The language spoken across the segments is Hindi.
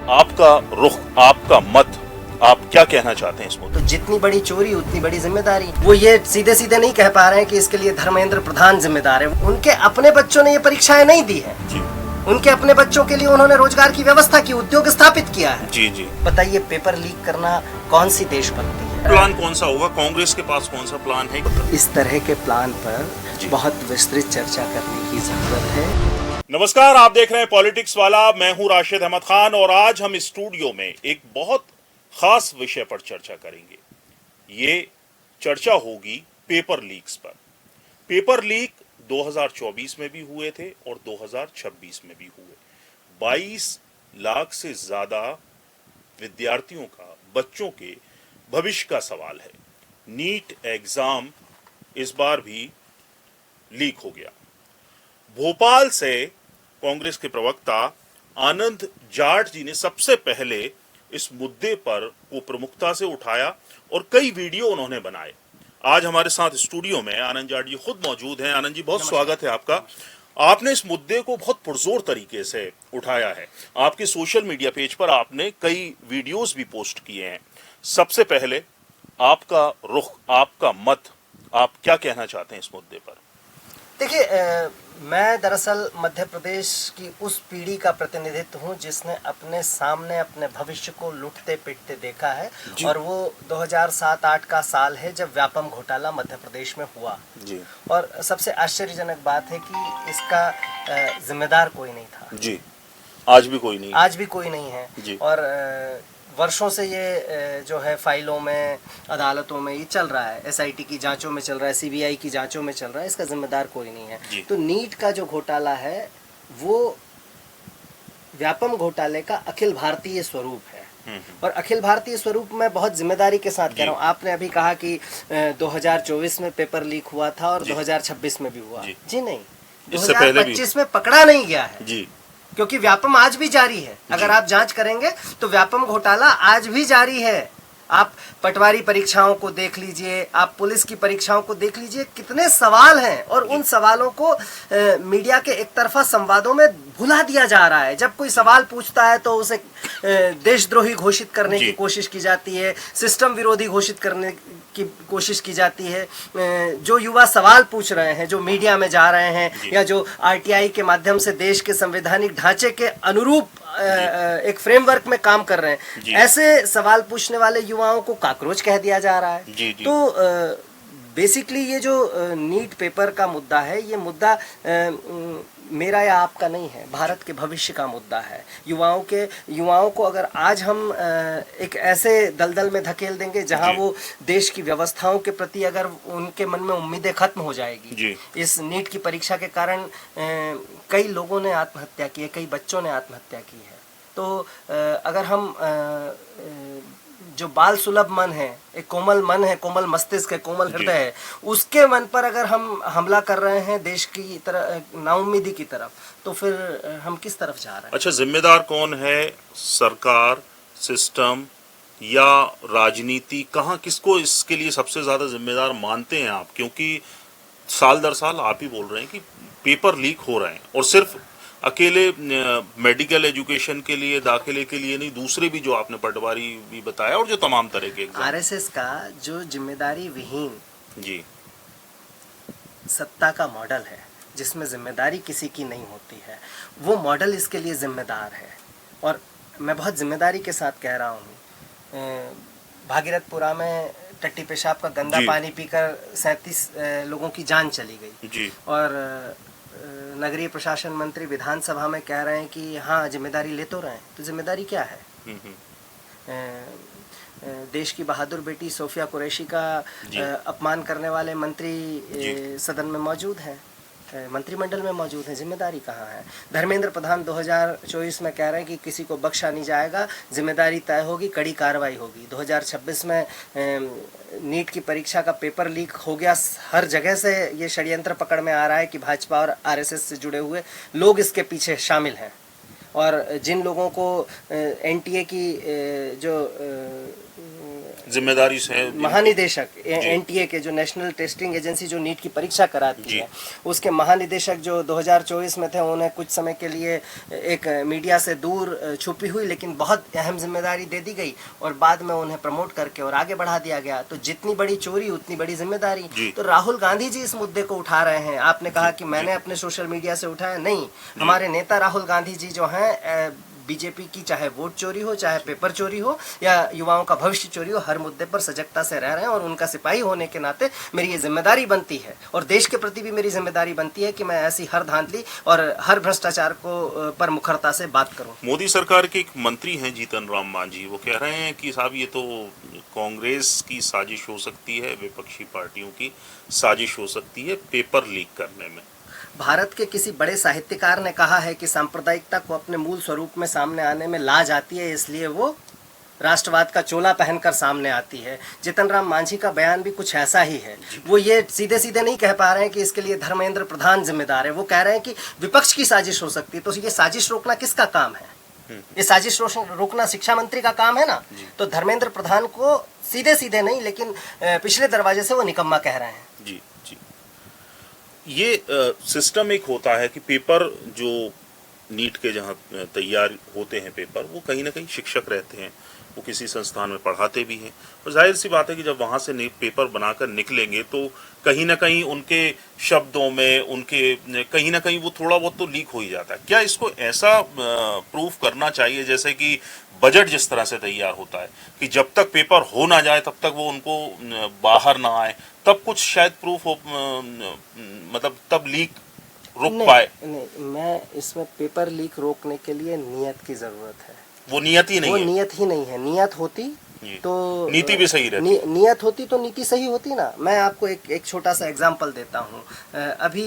आपका रुख, आपका मत, आप क्या कहना चाहते हैं इस मुद्दे? तो जितनी बड़ी चोरी उतनी बड़ी जिम्मेदारी। वो ये सीधे सीधे नहीं कह पा रहे हैं कि इसके लिए धर्मेंद्र प्रधान जिम्मेदार है। उनके अपने बच्चों ने ये परीक्षाएं नहीं दी है जी। उनके अपने बच्चों के लिए उन्होंने रोजगार की व्यवस्था की, उद्योग स्थापित किया है। जी जी। बताइए, पेपर लीक करना कौन सी देशभक्ति है? प्लान कौन सा होगा? कांग्रेस के पास कौन सा प्लान है? इस तरह के प्लान पर बहुत विस्तृत चर्चा करने की जरूरत है। नमस्कार, आप देख रहे हैं पॉलिटिक्स वाला। मैं हूं राशिद अहमद खान और आज हम स्टूडियो में एक बहुत खास विषय पर चर्चा करेंगे। ये चर्चा होगी पेपर लीक्स पर। पेपर लीक 2024 में भी हुए थे और 2026 में भी हुए। 22 लाख से ज्यादा विद्यार्थियों का, बच्चों के भविष्य का सवाल है। नीट एग्जाम इस बार भी लीक हो गया। भोपाल से कांग्रेस के प्रवक्ता आनंद जाट जी ने सबसे पहले इस मुद्दे पर को प्रमुखता से उठाया और कई वीडियो उन्होंने बनाए। आज हमारे साथ स्टूडियो में आनंद जाट जी खुद मौजूद हैं। आनंद जी, बहुत स्वागत है आपका। आपने इस मुद्दे को बहुत पुरजोर तरीके से उठाया है। आपके सोशल मीडिया पेज पर आपने कई वीडियोस भी पोस्ट किए हैं। सबसे पहले आपका रुख, आपका मत, आप क्या कहना चाहते हैं इस मुद्दे पर? देखिए, मैं दरअसल मध्य प्रदेश की उस पीढ़ी का प्रतिनिधित्व हूं जिसने अपने सामने अपने भविष्य को लुटते पिटते देखा है। और वो 2007-8 का साल है जब व्यापम घोटाला मध्य प्रदेश में हुआ जी। और सबसे आश्चर्यजनक बात है कि इसका जिम्मेदार कोई नहीं था जी। आज भी कोई नहीं है जी। और वर्षों से ये जो है फाइलों में, अदालतों में ये चल रहा है, एसआईटी की जांचों में चल रहा है, सीबीआई की जांचों में चल रहा है। इसका जिम्मेदार कोई नहीं है। तो नीट का जो घोटाला है वो व्यापम घोटाले का अखिल भारतीय स्वरूप है। और अखिल भारतीय स्वरूप में बहुत जिम्मेदारी के साथ कह रहा हूँ। आपने अभी कहा कि 2024 में पेपर लीक हुआ था और 2026 में भी हुआ। जी नहीं, 2025 में पकड़ा नहीं गया है जी, क्योंकि व्यापम आज भी जारी है। अगर आप जांच करेंगे तो व्यापम घोटाला आज भी जारी है। आप पटवारी परीक्षाओं को देख लीजिए, आप पुलिस की परीक्षाओं को देख लीजिए, कितने सवाल हैं और उन सवालों को मीडिया के एक तरफा संवादों में भुला दिया जा रहा है। जब कोई सवाल पूछता है तो उसे देशद्रोही घोषित करने की कोशिश की जाती है, सिस्टम विरोधी घोषित करने की कोशिश की जाती है। जो युवा सवाल पूछ रहे हैं, जो मीडिया में जा रहे हैं या जो आरटीआई के माध्यम से देश के संवैधानिक ढांचे के अनुरूप एक फ्रेमवर्क में काम कर रहे हैं, ऐसे सवाल पूछने वाले युवाओं को कॉकरोच कह दिया जा रहा है। तो बेसिकली ये जो नीट पेपर का मुद्दा है, ये मुद्दा मेरा या आपका नहीं है, भारत के भविष्य का मुद्दा है। युवाओं को अगर आज हम एक ऐसे दलदल में धकेल देंगे जहां वो देश की व्यवस्थाओं के प्रति अगर उनके मन में उम्मीदें खत्म हो जाएगी। इस नीट की परीक्षा के कारण कई लोगों ने आत्महत्या की है, कई बच्चों ने आत्महत्या की है। तो अगर हम जो बाल सुलभ मन है, एक कोमल मन है, कोमल मस्तिष्क है, कोमल हृदय है, उसके मन पर अगर हम हमला कर रहे हैं देश की तरह, नाउम्मीदी की तरफ, तो फिर हम किस तरफ जा रहे हैं? अच्छा, जिम्मेदार कौन है? सरकार, सिस्टम या राजनीति? कहाँ, किसको इसके लिए सबसे ज्यादा जिम्मेदार मानते हैं आप? क्योंकि साल दर साल आप ही बोल रहे हैं कि पेपर लीक हो रहे हैं और सिर्फ अकेले मेडिकल एजुकेशन के लिए, दाखिले के लिए नहीं, दूसरे भी जो आपने पटवारी भी बताया और जो तमाम तरह के आरएसएस का जो जिम्मेदारी विहीन सत्ता का मॉडल है, जिसमें जिम्मेदारी किसी की नहीं होती है, वो मॉडल इसके लिए जिम्मेदार है। और मैं बहुत जिम्मेदारी के साथ कह रहा हूँ। भागीरथपुरा में टट्टी पेशाब का गंदा पानी पीकर 37 लोगों की जान चली गई और नगरीय प्रशासन मंत्री विधानसभा में कह रहे हैं कि हाँ, जिम्मेदारी ले तो रहे हैं। तो जिम्मेदारी क्या है? देश की बहादुर बेटी सोफिया कुरैशी का अपमान करने वाले मंत्री सदन में मौजूद हैं, मंत्रिमंडल में मौजूद है। जिम्मेदारी कहाँ है? धर्मेंद्र प्रधान 2024 में कह रहे हैं कि किसी को बख्शा नहीं जाएगा, जिम्मेदारी तय होगी, कड़ी कार्रवाई होगी। 2026 में नीट की परीक्षा का पेपर लीक हो गया। हर जगह से ये षड्यंत्र पकड़ में आ रहा है कि भाजपा और आरएसएस से जुड़े हुए लोग इसके पीछे शामिल हैं। और जिन लोगों को एनटीए की जो जिम्मेदारी से महानिदेशक एनटीए के, जो नेशनल टेस्टिंग एजेंसी जो नीट की परीक्षा कराती है, उसके महानिदेशक जो 2024 में थे, उन्हें कुछ समय के लिए एक मीडिया से दूर छुपी हुई लेकिन बहुत अहम जिम्मेदारी दे दी गई और बाद में उन्हें प्रमोट करके और आगे बढ़ा दिया गया। तो जितनी बड़ी चोरी उतनी बड़ी जिम्मेदारी। तो राहुल गांधी जी इस मुद्दे को उठा रहे हैं। आपने कहा कि मैंने अपने सोशल मीडिया से उठाया, नहीं, हमारे नेता राहुल गांधी जी जो हैं, बीजेपी की चाहे वोट चोरी हो, चाहे पेपर चोरी हो या युवाओं का भविष्य चोरी हो, हर मुद्दे पर सजगता से रह रहे हैं और उनका सिपाही होने के नाते मेरी ये जिम्मेदारी बनती है और देश के प्रति भी मेरी जिम्मेदारी बनती है कि मैं ऐसी हर धांधली और हर भ्रष्टाचार को पर मुखरता से बात करूं। मोदी सरकार के एक मंत्री हैं जीतन राम मांझी, वो कह रहे हैं कि साहब ये तो कांग्रेस की साजिश हो सकती है, विपक्षी पार्टियों की साजिश हो सकती है पेपर लीक करने में। भारत के किसी बड़े साहित्यकार ने कहा है कि सांप्रदायिकता को अपने मूल स्वरूप में सामने आने में लाज आती है, इसलिए वो राष्ट्रवाद का चोला पहनकर सामने आती है। जीतन राम मांझी का बयान भी कुछ ऐसा ही है। वो ये सीधे सीधे नहीं कह पा रहे हैं कि इसके लिए धर्मेंद्र प्रधान जिम्मेदार है, वो कह रहे हैं कि विपक्ष की साजिश हो सकती है। तो ये साजिश रोकना किसका काम है? ये साजिश रोकना शिक्षा मंत्री का काम है ना। तो धर्मेंद्र प्रधान को सीधे सीधे नहीं लेकिन पिछले दरवाजे से वो निकम्मा कह रहे हैं। जी जी, ये सिस्टम एक होता है कि पेपर जो नीट के जहाँ तैयार होते हैं पेपर, वो कहीं ना कहीं शिक्षक रहते हैं, वो किसी संस्थान में पढ़ाते भी हैं और जाहिर सी बात है कि जब वहाँ से पेपर बनाकर निकलेंगे तो कहीं ना कहीं उनके शब्दों में, उनके कहीं ना कहीं वो थोड़ा बहुत तो लीक हो ही जाता है। क्या इसको ऐसा प्रूफ करना चाहिए जैसे कि बजट जिस तरह से तैयार होता है कि जब तक पेपर हो ना जाए तब तक वो उनको बाहर ना आए, तब कुछ शायद प्रूफ हो, मतलब तब लीक रुक पाए? नहीं, मैं इसमें पेपर लीक रोकने के लिए नियत की जरूरत है। वो नियत ही नहीं है। वो नियत ही नहीं है। नियत होती तो नीति भी सही रहती। नियत होती तो नीति सही होती ना। मैं आपको एक छोटा सा एग्जांपल देता हूँ। अभी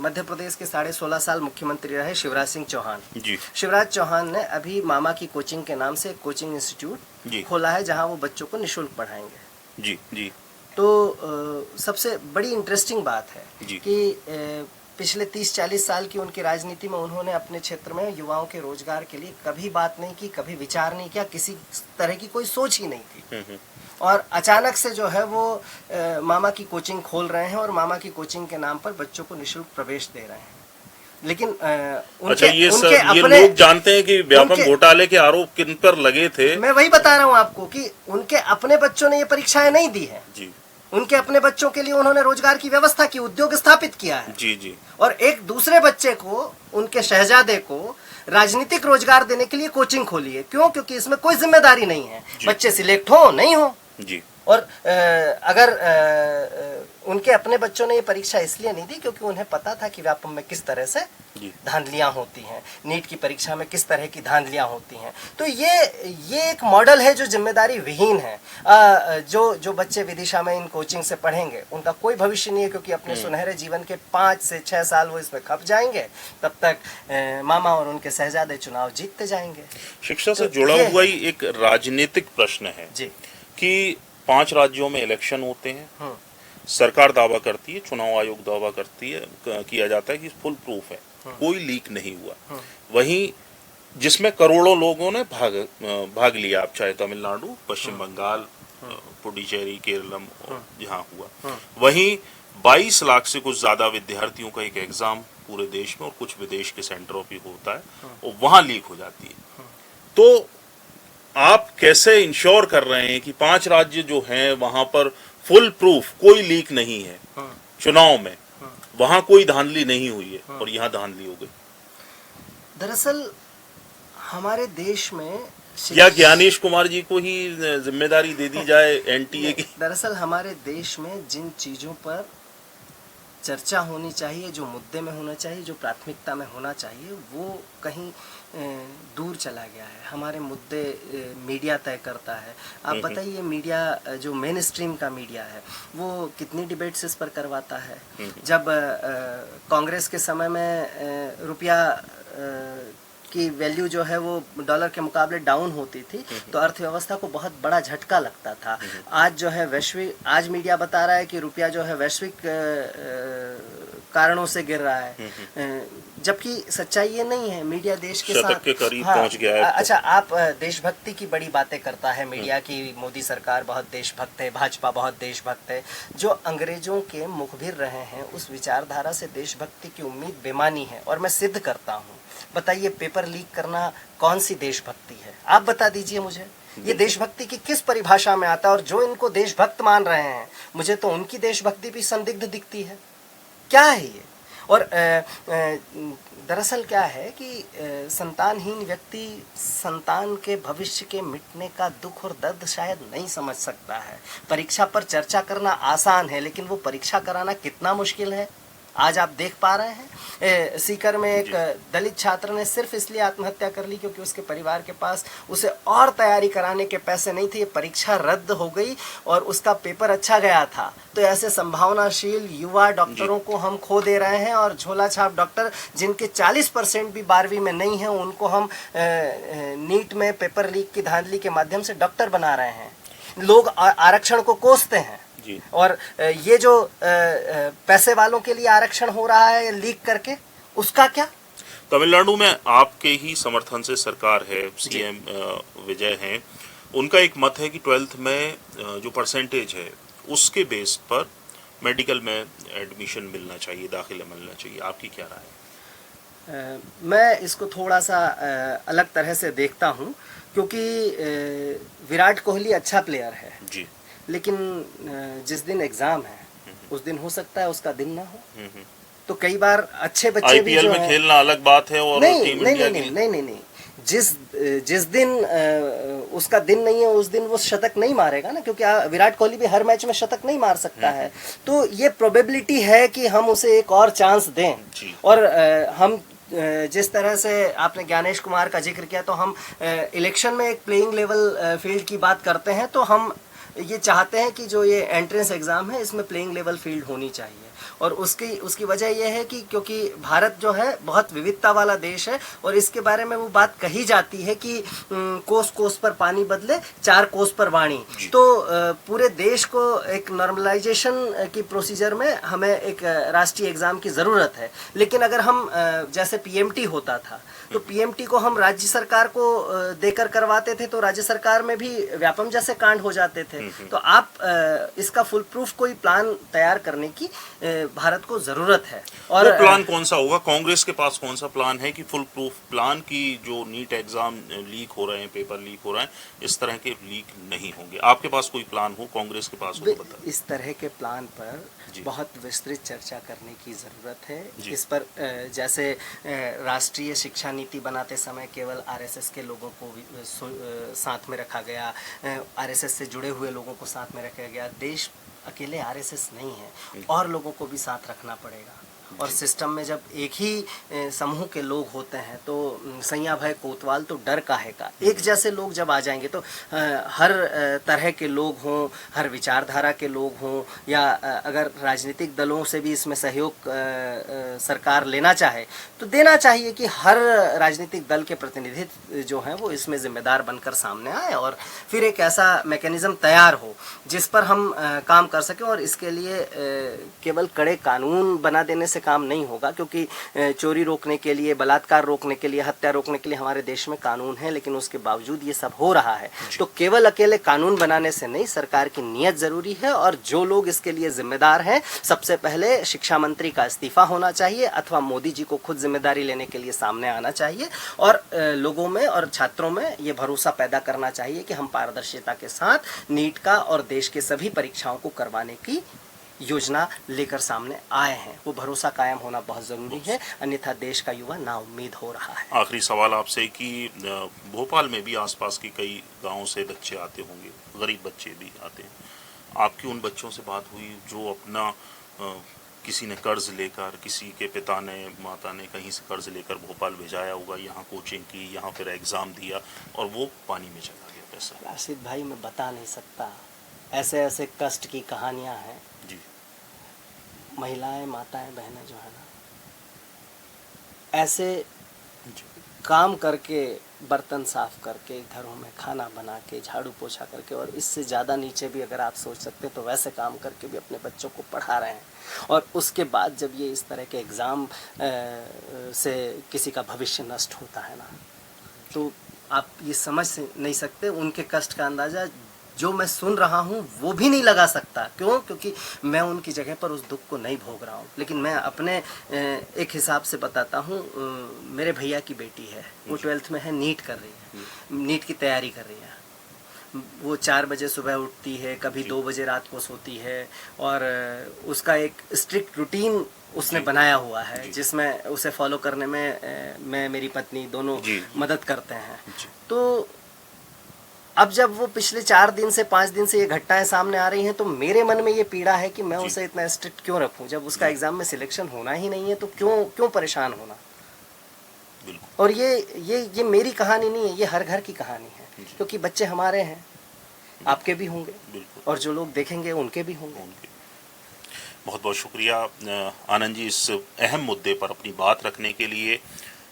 मध्य प्रदेश के 16.5 साल मुख्यमंत्री रहे शिवराज सिंह चौहान जी। शिवराज चौहान ने अभी मामा की कोचिंग के नाम से एक कोचिंग इंस्टीट्यूट खोला है जहाँ वो बच्चों को निःशुल्क पढ़ाएंगे। जी जी। तो सबसे बड़ी इंटरेस्टिंग बात है कि पिछले 30-40 साल की उनकी राजनीति में उन्होंने अपने क्षेत्र में युवाओं के रोजगार के लिए कभी बात नहीं की, कभी विचार नहीं किया, किसी तरह की कोई सोच ही नहीं थी। और अचानक से जो है वो मामा की कोचिंग खोल रहे हैं और मामा की कोचिंग के नाम पर बच्चों को निःशुल्क प्रवेश दे रहे हैं। लेकिन अच्छा, ये लोग जानते हैं कि व्यापक घोटाले के आरोप किन पर लगे थे? मैं वही बता रहा हूँ आपको कि उनके अपने बच्चों ने ये परीक्षाएं नहीं दी है जी। उनके अपने बच्चों के लिए उन्होंने रोजगार की व्यवस्था की, उद्योग स्थापित किया है जी जी। और एक दूसरे बच्चे को, उनके शहजादे को राजनीतिक रोजगार देने के लिए कोचिंग खोली है। क्यों? क्योंकि इसमें कोई जिम्मेदारी नहीं है, बच्चे सिलेक्ट हो नहीं हो जी। और अगर उनके अपने बच्चों ने ये परीक्षा इसलिए नहीं दी क्योंकि उन्हें पता था कि व्यापम में किस तरह से धांधलियां होती हैं, नीट की परीक्षा में किस तरह की धांधलियां होती हैं। तो ये एक मॉडल है जो जिम्मेदारी विहीन है। जो बच्चे विदिशा में इन कोचिंग से पढ़ेंगे उनका कोई भविष्य नहीं है क्योंकि अपने सुनहरे जीवन के 5 से 6 साल वो इसमें खप जाएंगे। तब तक मामा और उनके शहजादे चुनाव जीतते जाएंगे। शिक्षा से जुड़ा हुआ ही एक राजनीतिक प्रश्न है जी कि 5 राज्यों में इलेक्शन होते हैं, सरकार दावा करती है, चुनाव आयोग दावा करती है, किया जाता है कि फुल प्रूफ है, कोई लीक नहीं हुआ। वहीं जिसमें करोड़ों लोगों ने भाग लिया, आप चाहे तमिलनाडु, पश्चिम बंगाल, पुडुचेरी, केरलम जहाँ हुआ, वहीं 22 लाख से कुछ ज्यादा विद्यार्थियों का एक एग्जाम पूरे देश में और कुछ विदेश के सेंटरों पे होता है और वहां लीक हो जाती है। तो आप कैसे इंश्योर कर रहे हैं कि 5 राज्य जो हैं वहां पर फुल प्रूफ कोई लीक नहीं है, चुनाव में वहां कोई धांधली नहीं हुई है और यहाँ धांधली हो गई? दरअसल हमारे देश में या ज्ञानेश कुमार जी को ही जिम्मेदारी दे दी जाए एनटीए की? दरअसल हमारे देश में जिन चीजों पर चर्चा होनी चाहिए, जो मुद्दे में होना चाहिए, जो प्राथमिकता में होना चाहिए, वो कहीं दूर चला गया है। हमारे मुद्दे मीडिया तय करता है। आप बताइए, मीडिया जो मेन स्ट्रीम का मीडिया है वो कितनी डिबेट्स इस पर करवाता है। जब कांग्रेस के समय में रुपया की वैल्यू जो है वो डॉलर के मुकाबले डाउन होती थी तो अर्थव्यवस्था को बहुत बड़ा झटका लगता था। आज जो है आज मीडिया बता रहा है कि रुपया जो है वैश्विक कारणों से गिर रहा है। जबकि सच्चाई ये नहीं है। मीडिया देश के शतक साथ के करीब पहुंच गया है अब तो। अच्छा, आप देशभक्ति की बड़ी बातें करता है मीडिया की, मोदी सरकार बहुत देशभक्त है, भाजपा बहुत देशभक्त है। जो अंग्रेजों के मुखबिर रहे हैं उस विचारधारा से देशभक्ति की उम्मीद बेमानी है, और मैं सिद्ध करता हूँ। बताइए, पेपर लीक करना कौन सी देशभक्ति है? आप बता दीजिए मुझे, ये देशभक्ति की किस परिभाषा में आता है? और जो इनको देशभक्त मान रहे हैं, मुझे तो उनकी देशभक्ति भी संदिग्ध दिखती है। क्या है ये? और दरअसल क्या है कि संतानहीन व्यक्ति संतान के भविष्य के मिटने का दुख और दर्द शायद नहीं समझ सकता है। परीक्षा पर चर्चा करना आसान है, लेकिन वो परीक्षा कराना कितना मुश्किल है आज आप देख पा रहे हैं। सीकर में एक दलित छात्र ने सिर्फ इसलिए आत्महत्या कर ली क्योंकि उसके परिवार के पास उसे और तैयारी कराने के पैसे नहीं थे। ये परीक्षा रद्द हो गई और उसका पेपर अच्छा गया था। तो ऐसे संभावनाशील युवा डॉक्टरों को हम खो दे रहे हैं, और झोला छाप डॉक्टर जिनके 40% भी 12वीं में नहीं है, उनको हम नीट में पेपर लीक की धांधली के माध्यम से डॉक्टर बना रहे हैं। लोग आरक्षण को कोसते हैं, और ये जो पैसे वालों के लिए आरक्षण हो रहा है लीक करके, उसका क्या? तमिलनाडु में आपके ही समर्थन से सरकार है, सीएम विजय हैं। उनका एक मत है कि 12th में जो परसेंटेज है उसके बेस पर मेडिकल में एडमिशन मिलना चाहिए, दाखिला मिलना चाहिए। आपकी क्या राय है? मैं इसको थोड़ा सा अलग तरह से देखता हूँ, क्योंकि विराट कोहली अच्छा प्लेयर है जी, लेकिन जिस दिन एग्जाम है उस दिन हो सकता है उसका दिन ना हो। तो कई बार अच्छे बच्चे भी आईपीएल जो में खेलना अलग बात है, और नहीं टीम नहीं इंडिया नहीं, की नहीं नहीं नहीं, जिस दिन उसका दिन नहीं है उस दिन वो शतक नहीं मारेगा ना, क्योंकि विराट कोहली भी हर मैच में शतक नहीं मार सकता है। तो ये प्रोबेबिलिटी है कि हम उसे एक और चांस दें। और हम जिस तरह से आपने ज्ञानेश कुमार का जिक्र किया, तो हम इलेक्शन में एक प्लेइंग लेवल फील्ड की बात करते हैं, तो हम ये चाहते हैं कि जो ये एंट्रेंस एग्ज़ाम है इसमें प्लेइंग लेवल फील्ड होनी चाहिए। और उसकी वजह यह है कि क्योंकि भारत जो है बहुत विविधता वाला देश है, और इसके बारे में वो बात कही जाती है कि कोस कोस पर पानी बदले 4 कोस पर वाणी। तो पूरे देश को एक नॉर्मलाइजेशन की प्रोसीजर में हमें एक राष्ट्रीय एग्ज़ाम की ज़रूरत है। लेकिन अगर हम जैसे पीएमटी होता था, तो पीएमटी को हम राज्य सरकार को देकर करवाते थे, तो राज्य सरकार में भी व्यापम जैसे कांड हो जाते थे। तो आप इसका फुल प्रूफ कोई प्लान तैयार करने की भारत को जरूरत है। और वो प्लान कौन सा होगा? कांग्रेस के पास कौन सा प्लान है कि फुल प्रूफ प्लान की जो नीट एग्जाम लीक हो रहे हैं, पेपर लीक हो रहे हैं, इस तरह के लीक नहीं होंगे? आपके पास कोई प्लान हो, कांग्रेस के पास हो तो बताइए। इस तरह के प्लान पर बहुत विस्तृत चर्चा करने की ज़रूरत है। इस पर जैसे राष्ट्रीय शिक्षा नीति बनाते समय केवल आरएसएस के लोगों को साथ में रखा गया, आरएसएस से जुड़े हुए लोगों को साथ में रखा गया। देश अकेले आरएसएस नहीं है, और लोगों को भी साथ रखना पड़ेगा। और सिस्टम में जब एक ही समूह के लोग होते हैं तो सैया भय कोतवाल तो डर काहे का। एक जैसे लोग जब आ जाएंगे तो हर तरह के लोग हों, हर विचारधारा के लोग हों, या अगर राजनीतिक दलों से भी इसमें सहयोग सरकार लेना चाहे तो देना चाहिए कि हर राजनीतिक दल के प्रतिनिधि जो हैं वो इसमें जिम्मेदार बनकर सामने आए, और फिर एक ऐसा मैकेनिज्म तैयार हो जिस पर हम काम कर सकें। और इसके लिए केवल कड़े कानून बना देने से काम नहीं होगा, क्योंकि चोरी रोकने के लिए, बलात्कार रोकने के लिए, हत्या रोकने के लिए हमारे देश में कानून है, लेकिन उसके बावजूद ये सब हो रहा है। तो केवल अकेले कानून बनाने से नहीं, सरकार की नीयत जरूरी है। और जो लोग इसके लिए जिम्मेदार हैं, सबसे पहले शिक्षा मंत्री का इस्तीफा होना चाहिए, अथवा मोदी जी को खुद जिम्मेदारी लेने के लिए सामने आना चाहिए, और लोगों में और छात्रों में ये भरोसा पैदा करना चाहिए कि हम पारदर्शिता के साथ नीट का और देश के सभी परीक्षाओं को करवाने की योजना लेकर सामने आए हैं। वो भरोसा कायम होना बहुत ज़रूरी है, अन्यथा देश का युवा नाउम्मीद हो रहा है। आखिरी सवाल आपसे कि भोपाल में भी आसपास के कई गांवों से बच्चे आते होंगे, गरीब बच्चे भी आते हैं। आपकी उन बच्चों से बात हुई जो अपना किसी ने कर्ज लेकर, किसी के पिता ने, माता ने कहीं से कर्ज लेकर भोपाल भेजाया होगा, यहाँ कोचिंग की, यहाँ फिर एग्ज़ाम दिया, और वो पानी में चला गया पैसा? राशिद भाई, मैं बता नहीं सकता, ऐसे ऐसे कष्ट की कहानियाँ हैं जी। महिलाएं, माताएं, बहनें जो है ना, ऐसे काम करके, बर्तन साफ करके, घरों में खाना बना के, झाड़ू पोछा करके, और इससे ज़्यादा नीचे भी अगर आप सोच सकते हैं तो वैसे काम करके भी अपने बच्चों को पढ़ा रहे हैं। और उसके बाद जब ये इस तरह के एग्ज़ाम से किसी का भविष्य नष्ट होता है ना, तो आप ये समझ नहीं सकते उनके कष्ट का अंदाज़ा जो मैं सुन रहा हूँ वो भी नहीं लगा सकता। क्यों? क्योंकि मैं उनकी जगह पर उस दुख को नहीं भोग रहा हूँ। लेकिन मैं अपने एक हिसाब से बताता हूँ। मेरे भैया की बेटी है, वो 12th में है, नीट कर रही है, नीट की तैयारी कर रही है। वो 4 बजे सुबह उठती है, कभी 2 बजे रात को सोती है, और उसका एक स्ट्रिक्ट रूटीन उसने बनाया हुआ है जिसमें उसे फॉलो करने में मैं, मेरी पत्नी दोनों मदद करते हैं। तो अब जब वो पिछले 4 दिन से 5 दिन से ये घटनाएं सामने आ रही हैं तो मेरे मन में ये पीड़ा है कि मैं उसे इतना स्ट्रिक्ट क्यों रखूं। जब उसका एग्जाम में सिलेक्शन होना ही नहीं है तो क्यों परेशान होना। और ये मेरी कहानी नहीं है, ये हर घर की कहानी है, क्योंकि बच्चे हमारे हैं, आपके भी होंगे और जो लोग देखेंगे उनके भी होंगे। बहुत बहुत शुक्रिया आनंद जी, इस अहम मुद्दे पर अपनी बात रखने के लिए।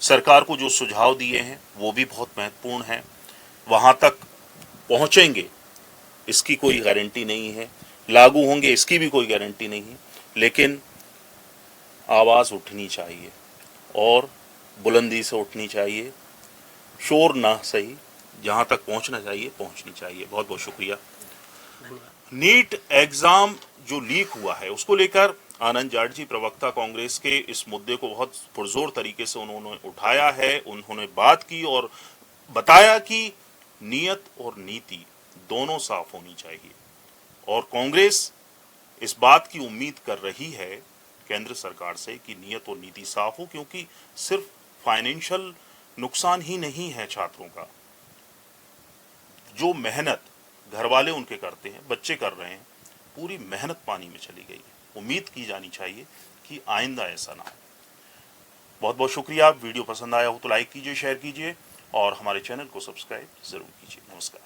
सरकार को जो सुझाव दिए हैं वो भी बहुत महत्वपूर्ण हैं। वहाँ तक पहुँचेंगे इसकी कोई गारंटी नहीं है, लागू होंगे इसकी भी कोई गारंटी नहीं है, लेकिन आवाज़ उठनी चाहिए और बुलंदी से उठनी चाहिए। शोर ना सही, जहाँ तक पहुँचना चाहिए पहुँचनी चाहिए। बहुत बहुत शुक्रिया। नीट एग्ज़ाम जो लीक हुआ है उसको लेकर आनंद जाट जी, प्रवक्ता कांग्रेस के, इस मुद्दे को बहुत पुरजोर तरीके से उन्होंने उठाया है। उन्होंने बात की और बताया कि नियत और नीति दोनों साफ होनी चाहिए, और कांग्रेस इस बात की उम्मीद कर रही है केंद्र सरकार से कि नियत और नीति साफ हो, क्योंकि सिर्फ फाइनेंशियल नुकसान ही नहीं है छात्रों का, जो मेहनत घर वाले उनके करते हैं, बच्चे कर रहे हैं, पूरी मेहनत पानी में चली गई है। उम्मीद की जानी चाहिए कि आइंदा ऐसा ना हो। बहुत बहुत शुक्रिया। वीडियो पसंद आया हो तो लाइक कीजिए, शेयर कीजिए और हमारे चैनल को सब्सक्राइब जरूर कीजिए। नमस्कार।